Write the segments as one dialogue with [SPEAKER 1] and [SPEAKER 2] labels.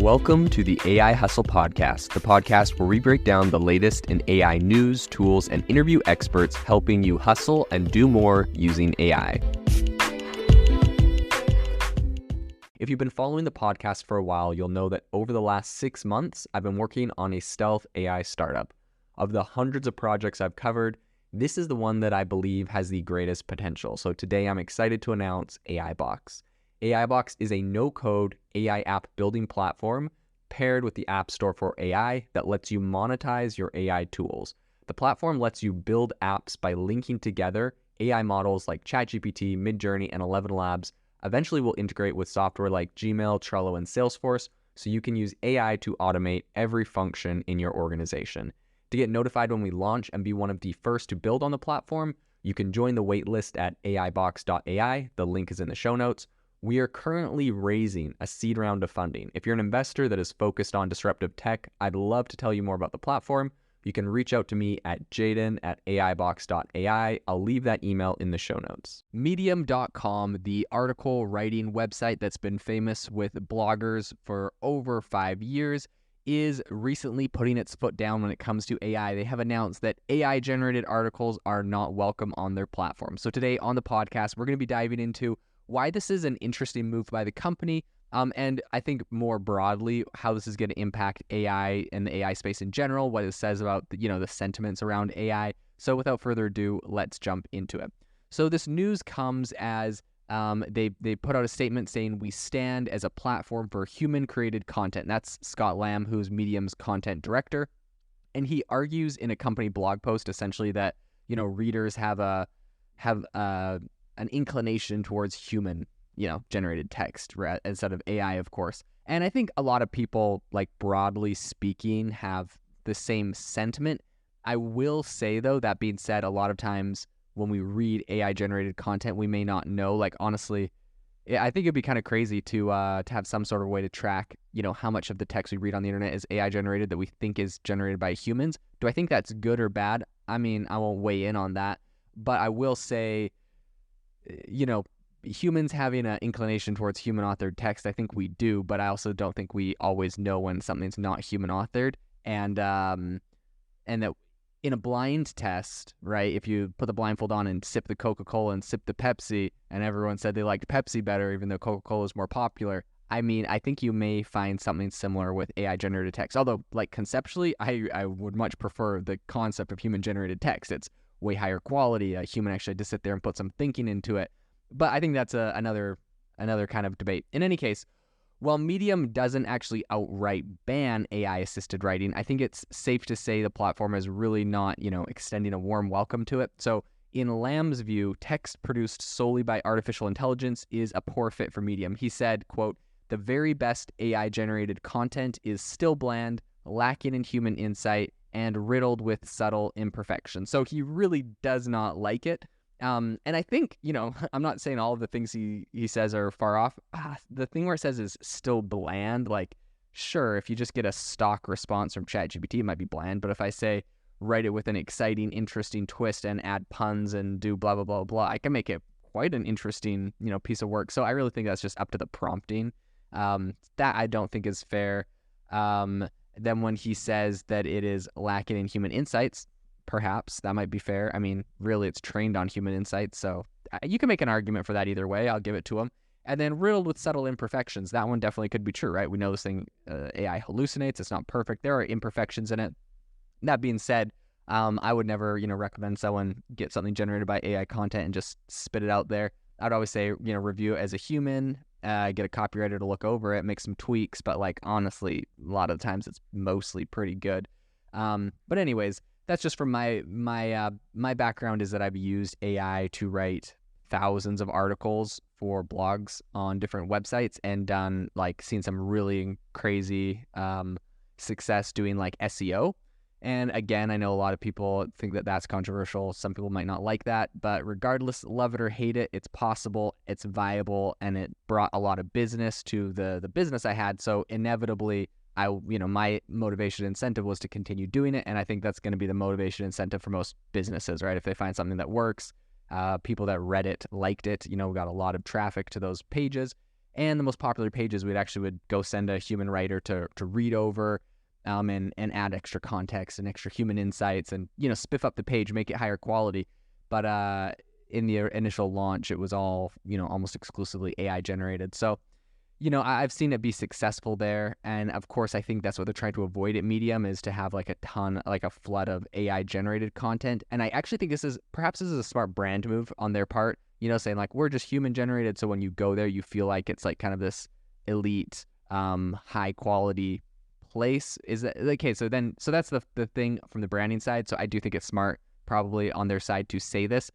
[SPEAKER 1] Welcome to the AI Hustle Podcast, the podcast where we break down the latest in AI news, tools, and interview experts helping you hustle and do more using AI. If you've been following the podcast for a while, you'll know that over the last 6 months, I've been working on a stealth AI startup. Of the hundreds of projects I've covered, this is the one that I believe has the greatest potential. So today I'm excited to announce AIBox. AIBox is a no-code AI app building platform paired with the App Store for AI that lets you monetize your AI tools. The platform lets you build apps by linking together AI models like ChatGPT, Midjourney, and ElevenLabs. Eventually will integrate with software like Gmail, Trello, and Salesforce, so you can use AI to automate every function in your organization. To get notified when we launch and be one of the first to build on the platform, you can join the waitlist at aibox.ai. The link is in the show notes. We are currently raising a seed round of funding. If you're an investor that is focused on disruptive tech, I'd love to tell you more about the platform. You can reach out to me at jaden@aibox.ai. I'll leave that email in the show notes. Medium.com, the article writing website that's been famous with bloggers for over 5 years, is recently putting its foot down when it comes to AI. They have announced that AI-generated articles are not welcome on their platform. So today on the podcast, we're going to be diving into why this is an interesting move by the company, and I think more broadly, how this is going to impact AI and the AI space in general, what it says about the sentiments around AI. So without further ado, let's jump into it. So this news comes as they put out a statement saying we stand as a platform for human-created content. That's Scott Lamb, who's Medium's content director, and he argues in a company blog post essentially that readers have an inclination towards human, generated text instead of AI, of course. And I think a lot of people, like broadly speaking, have the same sentiment. I will say, though, that being said, a lot of times when we read AI-generated content, we may not know. Like, honestly, I think it'd be kind of crazy to have some sort of way to track, how much of the text we read on the internet is AI-generated that we think is generated by humans. Do I think that's good or bad? I mean, I won't weigh in on that, but I will say, humans having an inclination towards human authored text, I think we do, but I also don't think we always know when something's not human authored. And that in a blind test, right, if you put the blindfold on and sip the Coca-Cola and sip the Pepsi, and everyone said they liked Pepsi better, even though Coca-Cola is more popular, I mean, I think you may find something similar with AI-generated text. Although, like, conceptually, I would much prefer the concept of human-generated text. It's way higher quality. A human actually had to sit there and put some thinking into it. But I think that's another kind of debate. In any case, while Medium doesn't actually outright ban AI-assisted writing, I think it's safe to say the platform is really not, extending a warm welcome to it. So in Lamb's view, text produced solely by artificial intelligence is a poor fit for Medium. He said, quote, "The very best AI-generated content is still bland, lacking in human insight, and riddled with subtle imperfections." So he really does not like it. And I think, I'm not saying all of the things he says are far off. The thing where it says is still bland, like, sure, if you just get a stock response from ChatGPT, it might be bland. But if I say, write it with an exciting, interesting twist and add puns and do blah, blah, blah, blah, I can make it quite an interesting, piece of work. So I really think that's just up to the prompting. That I don't think is fair. Then when he says that it is lacking in human insights, perhaps that might be fair. I mean, really, it's trained on human insights, so you can make an argument for that either way. I'll give it to him. And then riddled with subtle imperfections. That one definitely could be true, right? We know this thing, AI hallucinates. It's not perfect. There are imperfections in it. That being said, I would never, recommend someone get something generated by AI content and just spit it out there. I'd always say, review it as a human. Get a copywriter to look over it, make some tweaks, but like honestly, a lot of the times it's mostly pretty good. But anyways, that's just from my background is that I've used AI to write thousands of articles for blogs on different websites and seen some really crazy success doing like SEO. And again, I know a lot of people think that that's controversial. Some people might not like that, but regardless, love it or hate it, it's possible, it's viable, and it brought a lot of business to the business I had. So inevitably, my motivation incentive was to continue doing it. And I think that's going to be the motivation incentive for most businesses, right? If they find something that works, people that read it liked it, we got a lot of traffic to those pages. And the most popular pages we'd actually would go send a human writer to read over, and add extra context and extra human insights, and spiff up the page, make it higher quality. But in the initial launch, it was all almost exclusively AI generated. So I've seen it be successful there, and of course, I think that's what they're trying to avoid at Medium, is to have like a flood of AI generated content. And I actually think this is a smart brand move on their part. Saying like, we're just human generated, so when you go there, you feel like it's like kind of this elite, high quality place. Is that okay? So that's the thing from the branding side. So I do think it's smart, probably on their side, to say this.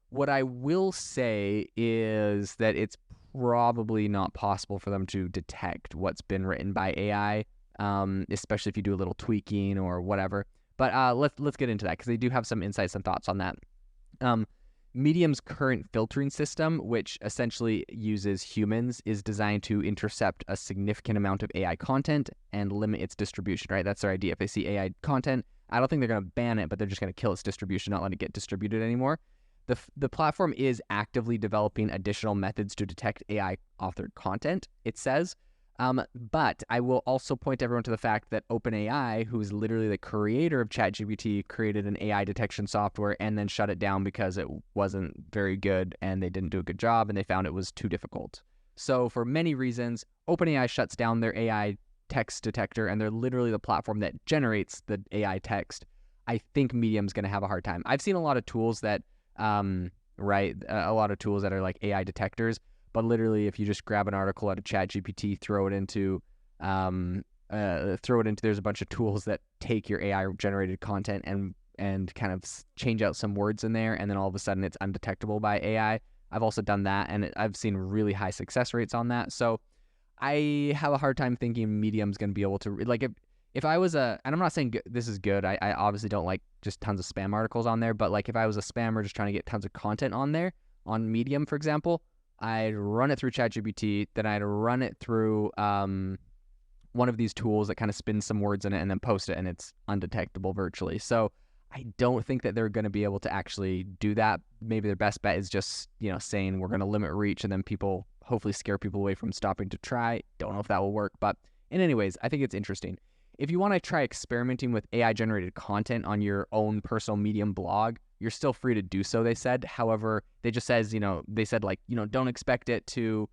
[SPEAKER 1] What I will say is that it's probably not possible for them to detect what's been written by AI, especially if you do a little tweaking or whatever. But let's get into that, because they do have some insights and thoughts on that. Medium's current filtering system, which essentially uses humans, is designed to intercept a significant amount of AI content and limit its distribution, right? That's their idea. If they see AI content, I don't think they're going to ban it, but they're just going to kill its distribution, not let it get distributed anymore. The platform is actively developing additional methods to detect AI-authored content, it says. But I will also point everyone to the fact that OpenAI, who is literally the creator of ChatGPT, created an AI detection software and then shut it down because it wasn't very good and they didn't do a good job and they found it was too difficult. So for many reasons, OpenAI shuts down their AI text detector, and they're literally the platform that generates the AI text. I think Medium's going to have a hard time. I've seen a lot of tools that, a lot of tools that are like AI detectors. But literally, if you just grab an article out of ChatGPT, throw it into, there's a bunch of tools that take your AI generated content and kind of change out some words in there, and then all of a sudden it's undetectable by AI. I've also done that, and I've seen really high success rates on that. So I have a hard time thinking Medium's going to be able to, like, if I was and I'm not saying this is good. I obviously don't like just tons of spam articles on there, but like if I was a spammer just trying to get tons of content on there, on Medium, for example, I'd run it through ChatGPT, then I'd run it through one of these tools that kind of spins some words in it and then post it, and it's undetectable virtually. So I don't think that they're going to be able to actually do that. Maybe their best bet is just, saying we're going to limit reach, and then hopefully scare people away from stopping to try. Don't know if that will work, but in any ways, I think it's interesting. If you want to try experimenting with AI-generated content on your own personal Medium blog, you're still free to do so, they said. However, they just says, they said like, don't expect it to,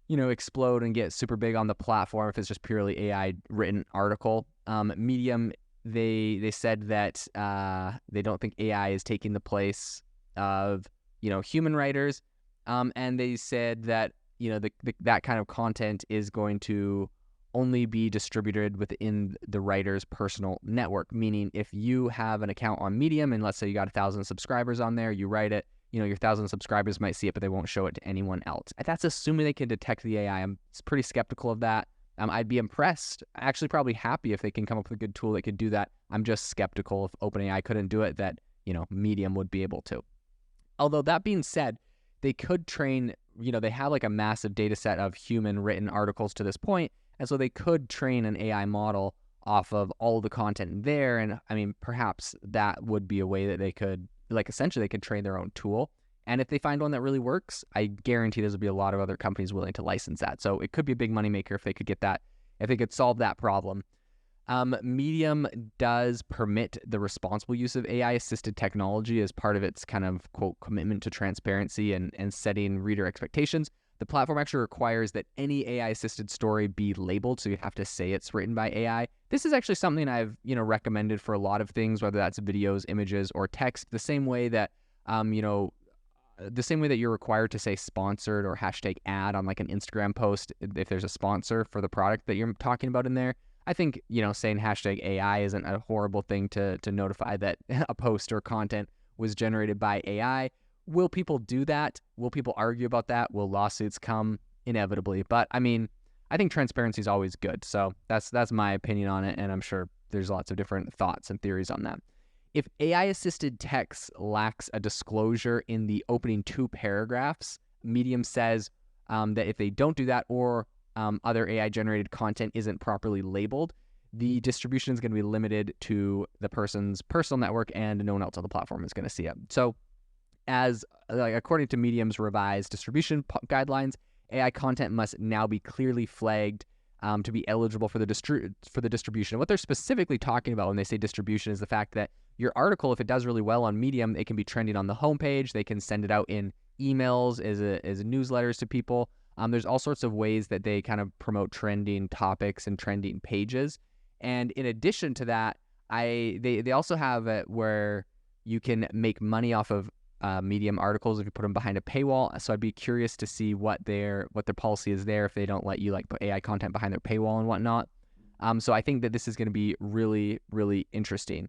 [SPEAKER 1] explode and get super big on the platform if it's just purely AI written article. Medium, they said that they don't think AI is taking the place of, human writers. And they said that, that kind of content is going to only be distributed within the writer's personal network. Meaning, if you have an account on Medium and let's say you got 1,000 subscribers on there, you write it, your 1,000 subscribers might see it, but they won't show it to anyone else. That's assuming they can detect the AI. I'm pretty skeptical of that. I'd be impressed, actually probably happy if they can come up with a good tool that could do that. I'm just skeptical if OpenAI couldn't do it, that, Medium would be able to. Although that being said, they could train, they have like a massive data set of human written articles to this point. And so they could train an AI model off of all of the content there. And I mean, perhaps that would be a way that they could, like, essentially they could train their own tool. And if they find one that really works, I guarantee there'll be a lot of other companies willing to license that. So it could be a big moneymaker if they could get that, if they could solve that problem. Medium does permit the responsible use of AI-assisted technology as part of its kind of, quote, commitment to transparency and setting reader expectations. The platform actually requires that any AI-assisted story be labeled, so you have to say it's written by AI. This is actually something I've, recommended for a lot of things, whether that's videos, images, or text. The same way that, you're required to say sponsored or hashtag ad on like an Instagram post if there's a sponsor for the product that you're talking about in there. I think, saying hashtag AI isn't a horrible thing to notify that a post or content was generated by AI. Will people do that? Will people argue about that? Will lawsuits come? Inevitably. But I mean, I think transparency is always good. So that's my opinion on it. And I'm sure there's lots of different thoughts and theories on that. If AI-assisted text lacks a disclosure in the opening 2 paragraphs, Medium says that if they don't do that, or other AI-generated content isn't properly labeled, the distribution is going to be limited to the person's personal network, and no one else on the platform is going to see it. So, according to Medium's revised distribution guidelines, AI content must now be clearly flagged to be eligible for the distribution. What they're specifically talking about when they say distribution is the fact that your article, if it does really well on Medium, it can be trending on the homepage. They can send it out in emails as newsletters to people. There's all sorts of ways that they kind of promote trending topics and trending pages. And in addition to that, they also have it where you can make money off of Medium articles if you put them behind a paywall. So I'd be curious to see what their policy is there if they don't let you like put AI content behind their paywall and whatnot. So I think that this is going to be really, really interesting.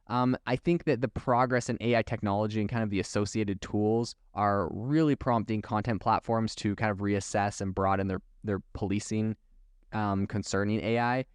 [SPEAKER 1] I think that the progress in AI technology and kind of the associated tools are really prompting content platforms to kind of reassess and broaden their policing concerning AI.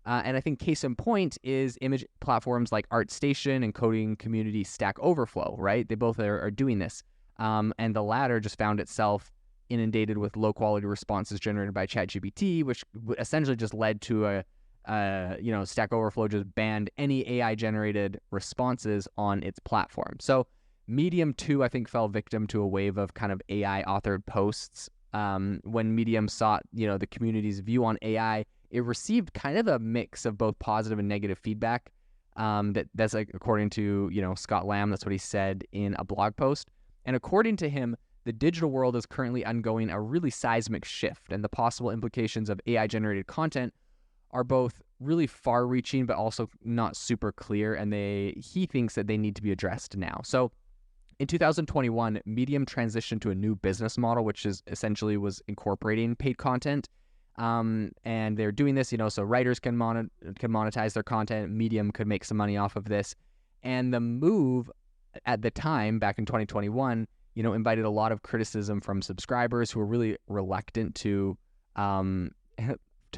[SPEAKER 1] And I think case in point is image platforms like ArtStation and coding community Stack Overflow, right? They both are doing this. And the latter just found itself inundated with low-quality responses generated by ChatGPT, which essentially just led to Stack Overflow just banned any AI-generated responses on its platform. So Medium, too, I think fell victim to a wave of kind of AI-authored posts. When Medium sought, the community's view on AI, it received kind of a mix of both positive and negative feedback. That's like according to Scott Lamb. That's what he said in a blog post. And according to him, the digital world is currently undergoing a really seismic shift, and the possible implications of AI-generated content are both really far-reaching but also not super clear, and he thinks that they need to be addressed now. So in 2021, Medium transitioned to a new business model, which is essentially was incorporating paid content. And they're doing this, so writers can monetize their content. Medium could make some money off of this. And the move at the time, back in 2021, invited a lot of criticism from subscribers who were really reluctant to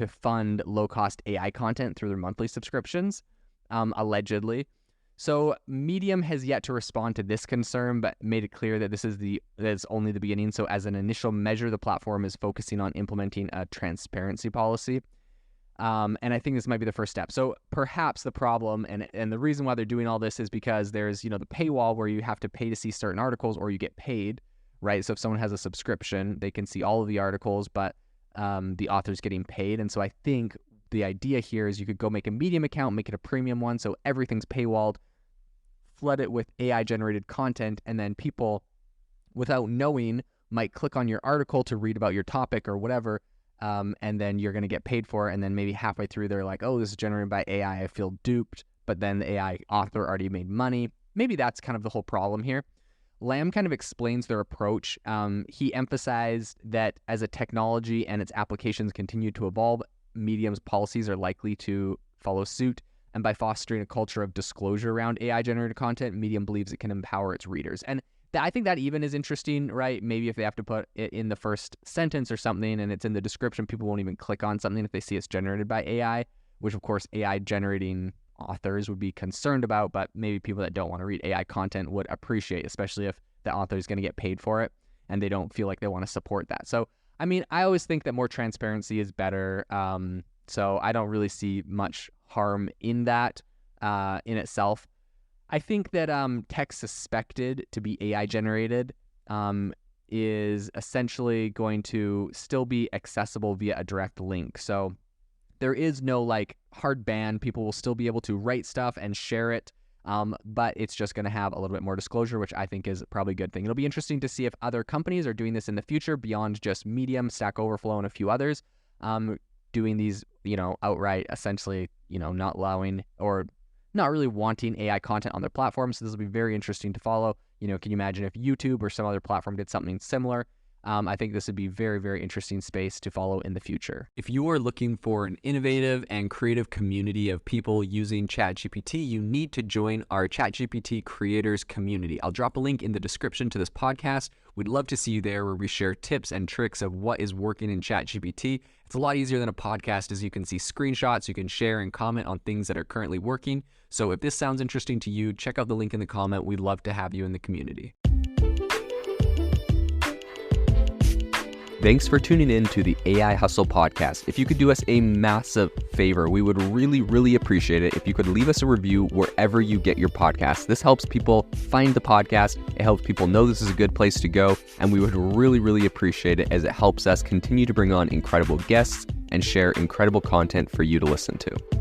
[SPEAKER 1] fund low-cost AI content through their monthly subscriptions, allegedly. So Medium has yet to respond to this concern, but made it clear that this is only the beginning. So as an initial measure, the platform is focusing on implementing a transparency policy. And I think this might be the first step. So perhaps the problem and the reason why they're doing all this is because there's, the paywall where you have to pay to see certain articles or you get paid, right? So if someone has a subscription, they can see all of the articles, but the author's getting paid. And so I think the idea here is you could go make a Medium account, make it a premium one, so everything's paywalled, flood it with AI-generated content, and then people, without knowing, might click on your article to read about your topic or whatever, and then you're going to get paid for it, and then maybe halfway through they're like, oh, this is generated by AI, I feel duped, but then the AI author already made money. Maybe that's kind of the whole problem here. Lamb kind of explains their approach. He emphasized that as a technology and its applications continue to evolve, Medium's policies are likely to follow suit. And by fostering a culture of disclosure around AI-generated content, Medium believes it can empower its readers. And I think that even is interesting, right? Maybe if they have to put it in the first sentence or something and it's in the description, people won't even click on something if they see it's generated by AI, which of course AI-generating authors would be concerned about, but maybe people that don't want to read AI content would appreciate, especially if the author is going to get paid for it and they don't feel like they want to support that. So, I mean, I always think that more transparency is better. So I don't really see much harm in that in itself. I think that text suspected to be AI generated is essentially going to still be accessible via a direct link. So there is no like hard ban. People will still be able to write stuff and share it, but it's just going to have a little bit more disclosure, which I think is probably a good thing. It'll be interesting to see if other companies are doing this in the future beyond just Medium, Stack Overflow, and a few others, doing these, outright, essentially, not allowing or not really wanting AI content on their platform. So this will be very interesting to follow. Can you imagine if YouTube or some other platform did something similar? I think this would be very, very interesting space to follow in the future. If you are looking for an innovative and creative community of people using ChatGPT, you need to join our ChatGPT creators community. I'll drop a link in the description to this podcast. We'd love to see you there, where we share tips and tricks of what is working in ChatGPT. It's a lot easier than a podcast, as you can see screenshots, you can share and comment on things that are currently working. So if this sounds interesting to you, check out the link in the comment. We'd love to have you in the community.
[SPEAKER 2] Thanks for tuning in to the AI Hustle podcast. If you could do us a massive favor, we would really, really appreciate it if you could leave us a review wherever you get your podcast. This helps people find the podcast. It helps people know this is a good place to go. And we would really, really appreciate it as it helps us continue to bring on incredible guests and share incredible content for you to listen to.